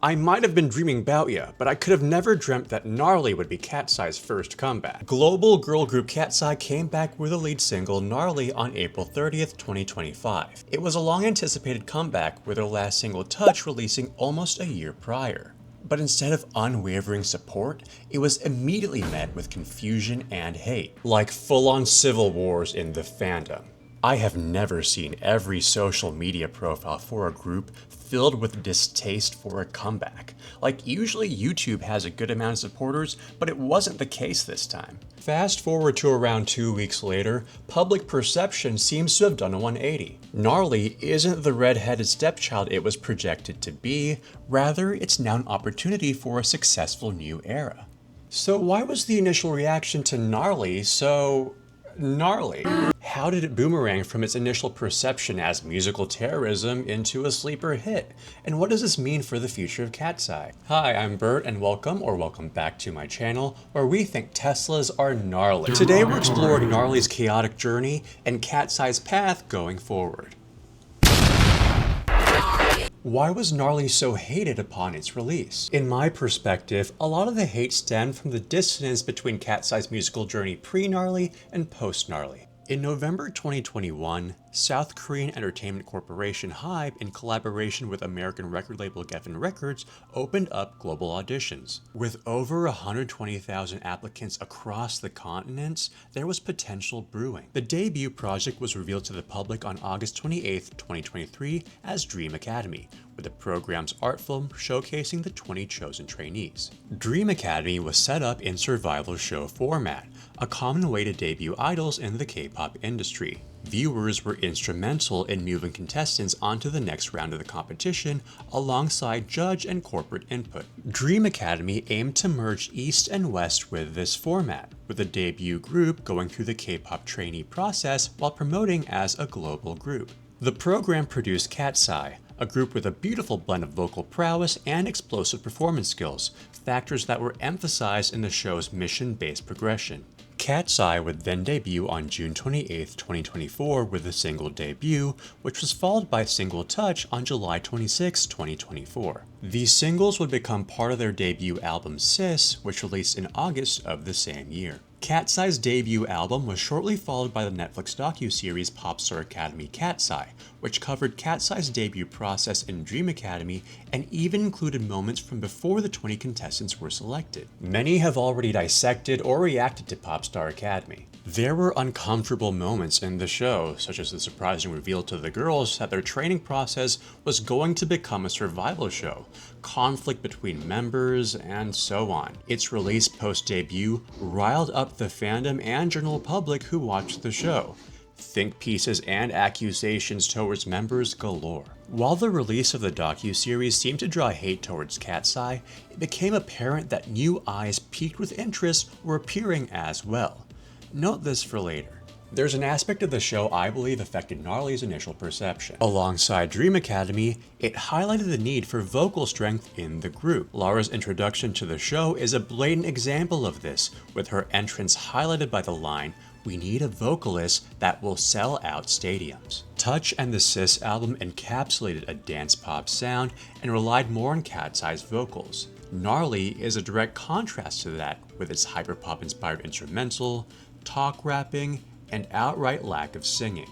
I might have been dreaming about ya, but I could have never dreamt that Gnarly would be Katseye's first comeback. Global girl group Katseye came back with a lead single, Gnarly, on April 30th, 2025. It was a long-anticipated comeback, with their last single, Touch, releasing almost a year prior. But instead of unwavering support, it was immediately met with confusion and hate, like full-on civil wars in the fandom. I have never seen every social media profile for a group filled with distaste for a comeback. Like, usually YouTube has a good amount of supporters, but it wasn't the case this time. Fast forward to around 2 weeks later, public perception seems to have done a 180. Gnarly isn't the red-headed stepchild it was projected to be, rather it's now an opportunity for a successful new era. So why was the initial reaction to Gnarly so gnarly? How did it boomerang from its initial perception as musical terrorism into a sleeper hit? And what does this mean for the future of Katseye? Hi, I'm Bert, and welcome back to my channel, where we think Teslas are gnarly. Today we're exploring Gnarly's chaotic journey and Katseye's path going forward. Why was Gnarly so hated upon its release? In my perspective, a lot of the hate stemmed from the dissonance between Katseye's musical journey pre-Gnarly and post-Gnarly. In November 2021, South Korean entertainment corporation HYBE, in collaboration with American record label Geffen Records, opened up global auditions. With over 120,000 applicants across the continents, there was potential brewing. The debut project was revealed to the public on August 28, 2023 as Dream Academy, with the program's art film showcasing the 20 chosen trainees. Dream Academy was set up in survival show format, a common way to debut idols in the K-pop industry. Viewers were instrumental in moving contestants onto the next round of the competition alongside judge and corporate input. Dream Academy aimed to merge East and West with this format, with the debut group going through the K-pop trainee process while promoting as a global group. The program produced Katseye, a group with a beautiful blend of vocal prowess and explosive performance skills, factors that were emphasized in the show's mission-based progression. Katseye would then debut on June 28, 2024 with the single Debut, which was followed by single Touch on July 26, 2024. These singles would become part of their debut album Sis, which released in August of the same year. Katseye's debut album was shortly followed by the Netflix docuseries Popstar Academy Katseye, which covered Katseye's debut process in Dream Academy and even included moments from before the 20 contestants were selected. Many have already dissected or reacted to Popstar Academy. There were uncomfortable moments in the show, such as the surprising reveal to the girls that their training process was going to become a survival show, conflict between members, and so on. Its release post-debut riled up the fandom and general public who watched the show. Think pieces and accusations towards members galore. While the release of the docuseries seemed to draw hate towards Katseye, it became apparent that new eyes piqued with interest were appearing as well. Note this for later. There's an aspect of the show I believe affected Gnarly's initial perception. Alongside Dream Academy, it highlighted the need for vocal strength in the group. Laura's introduction to the show is a blatant example of this, with her entrance highlighted by the line, "We need a vocalist that will sell out stadiums." Touch and the Sis album encapsulated a dance pop sound and relied more on Katseye's vocals. Gnarly is a direct contrast to that, with its hyperpop inspired instrumental, talk rapping, and outright lack of singing.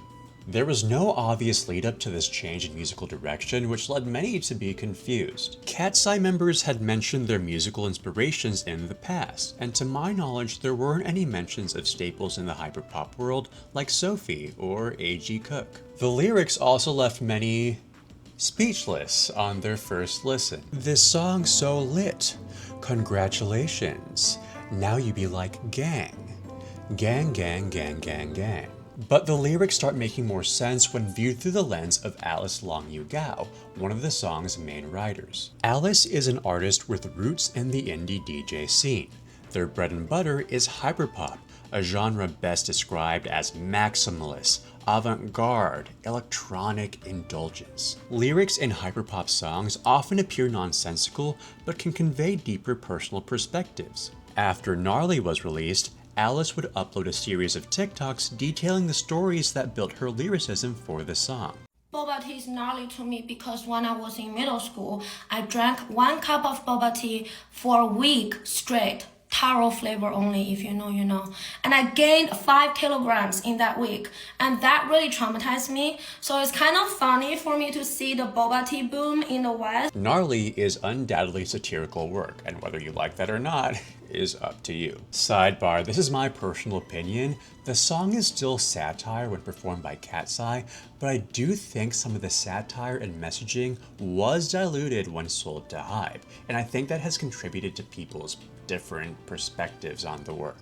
There was no obvious lead up to this change in musical direction, which led many to be confused. Katseye members had mentioned their musical inspirations in the past, and to my knowledge there weren't any mentions of staples in the hyperpop world like Sophie or A.G. Cook. The lyrics also left many speechless on their first listen. "This song's so lit. Congratulations. Now you be like gang. Gang, gang, gang, gang, gang." But the lyrics start making more sense when viewed through the lens of Alice Long Yu Gao, one of the song's main writers. Alice is an artist with roots in the indie DJ scene. Their bread and butter is hyperpop, a genre best described as maximalist, avant-garde, electronic indulgence. Lyrics in hyperpop songs often appear nonsensical, but can convey deeper personal perspectives. After Gnarly was released, Alice would upload a series of TikToks detailing the stories that built her lyricism for the song. Boba tea is gnarly to me because when I was in middle school, I drank 1 cup of boba tea for a week straight. Taro flavor only, if you know, you know. And I gained 5 kilograms in that week. And that really traumatized me. So it's kind of funny for me to see the boba tea boom in the West. Gnarly is undoubtedly satirical work, and whether you like that or not is up to you. Sidebar, this is my personal opinion. The song is still satire when performed by Katseye, but I do think some of the satire and messaging was diluted when sold to hype, and I think that has contributed to people's different perspectives on the work.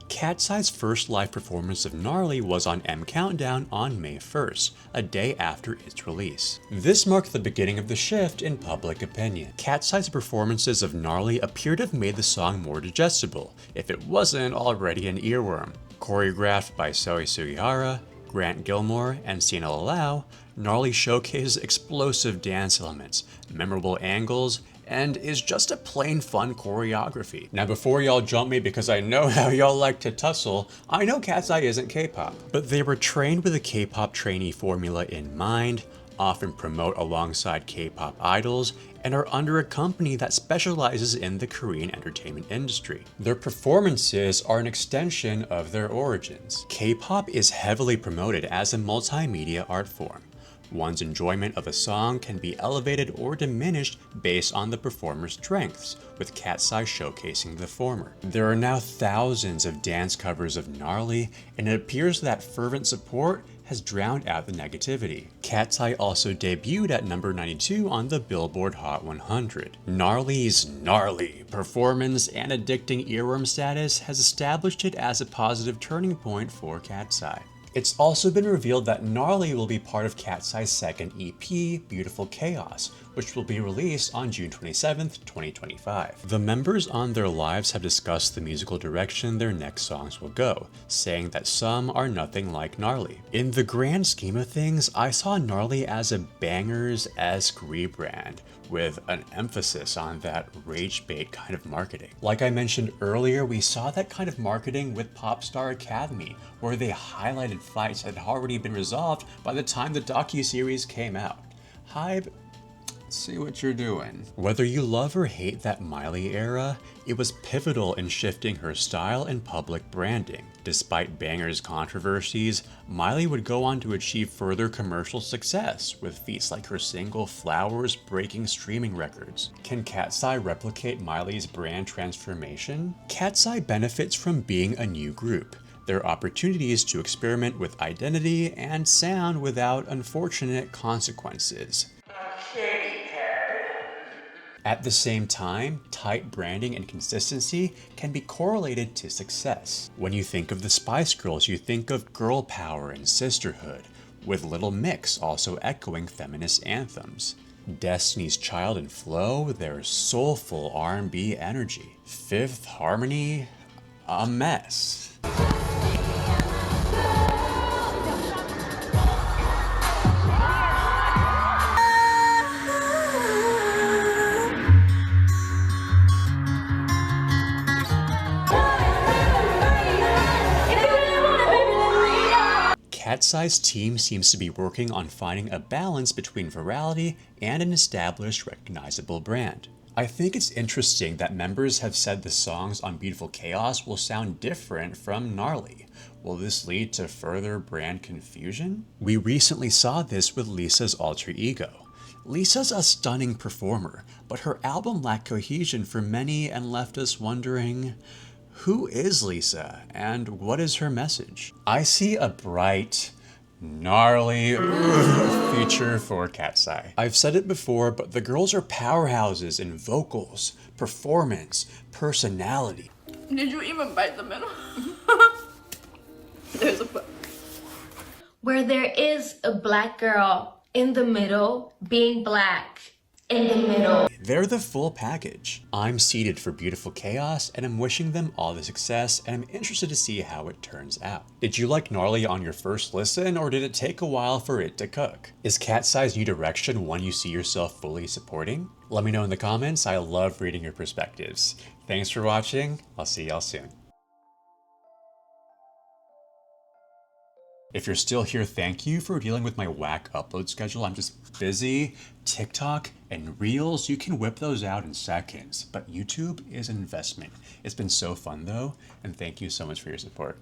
Katseye's first live performance of Gnarly was on M Countdown on May 1st, a day after its release. This marked the beginning of the shift in public opinion. Katseye's performances of Gnarly appear to have made the song more digestible, if it wasn't already an earworm. Choreographed by Soe Sugihara, Grant Gilmore, and Sienna Lau, Gnarly showcases explosive dance elements, memorable angles, and is just a plain fun choreography. Now before y'all jump me because I know how y'all like to tussle, I know Katseye isn't K-pop, but they were trained with a K-pop trainee formula in mind, often promote alongside K-pop idols, and are under a company that specializes in the Korean entertainment industry. Their performances are an extension of their origins. K-pop is heavily promoted as a multimedia art form. One's enjoyment of a song can be elevated or diminished based on the performer's strengths, with Katseye showcasing the former. There are now thousands of dance covers of Gnarly, and it appears that fervent support has drowned out the negativity. Katseye also debuted at number 92 on the Billboard Hot 100. Gnarly's gnarly performance and addicting earworm status has established it as a positive turning point for Katseye. It's also been revealed that Gnarly will be part of Katseye's second EP, Beautiful Chaos, which will be released on June 27th, 2025. The members on their lives have discussed the musical direction their next songs will go, saying that some are nothing like Gnarly. In the grand scheme of things, I saw Gnarly as a bangers-esque rebrand, with an emphasis on that rage bait kind of marketing. Like I mentioned earlier, we saw that kind of marketing with Popstar Academy, where they highlighted fights that had already been resolved by the time the docuseries came out. Hybe, see what you're doing. Whether you love or hate that Miley era, it was pivotal in shifting her style and public branding. Despite Banger's controversies, Miley would go on to achieve further commercial success, with feats like her single Flowers breaking streaming records. Can Katseye replicate Miley's brand transformation? Katseye benefits from being a new group. There are opportunities to experiment with identity and sound without unfortunate consequences. At the same time, tight branding and consistency can be correlated to success. When you think of the Spice Girls, you think of girl power and sisterhood, with Little Mix also echoing feminist anthems. Destiny's Child and Flow, their soulful R&B energy. Fifth Harmony, a mess. Katseye's team seems to be working on finding a balance between virality and an established, recognizable brand. I think it's interesting that members have said the songs on Beautiful Chaos will sound different from Gnarly. Will this lead to further brand confusion? We recently saw this with Lisa's alter ego. Lisa's a stunning performer, but her album lacked cohesion for many and left us wondering, who is Lisa and what is her message? I see a bright, gnarly future for Katseye. I've said it before, but the girls are powerhouses in vocals, performance, personality. Did you even bite the middle? There's a Where there is a black girl in the middle, being black in the middle. They're the full package. I'm seated for Beautiful Chaos, and I'm wishing them all the success, and I'm interested to see how it turns out. Did you like Gnarly on your first listen, or did it take a while for it to cook? Is Katseye's new direction one you see yourself fully supporting? Let me know in the comments. I love reading your perspectives. Thanks for watching. I'll see y'all soon. If you're still here, thank you for dealing with my whack upload schedule. I'm just busy. TikTok and Reels, you can whip those out in seconds, but YouTube is an investment. It's been so fun though, and thank you so much for your support.